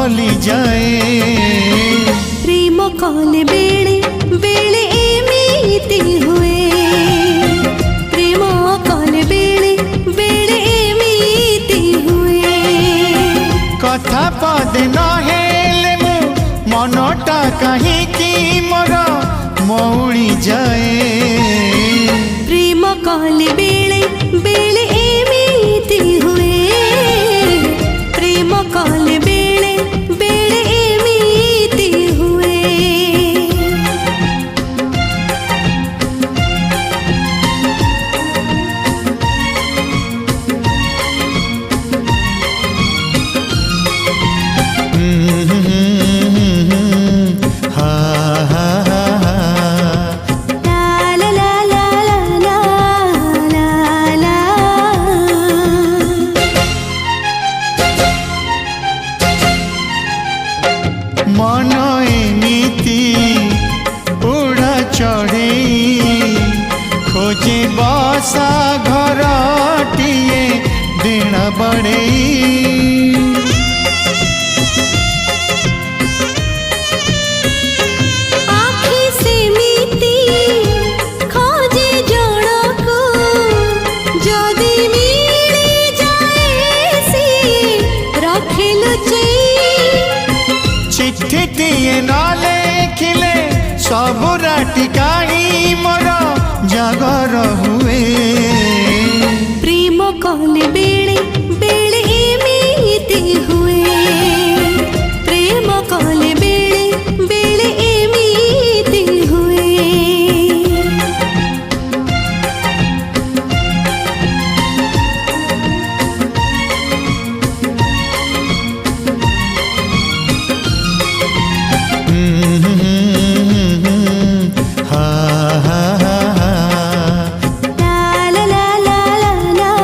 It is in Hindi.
हली जाए। प्रेम कले बेले बेले एमिति हुए, प्रेम कले बेले बेले एमिति हुए। कथा पदे न हेले मु मनटा कहीं मोर मौली जाए। प्रेम कले बेले बेले एमिति हुए, प्रेम कले बेले बेले एमिति हुए। मन एमिति उड़ा चढ़े खोजे बसा घरटिए दिन बड़े।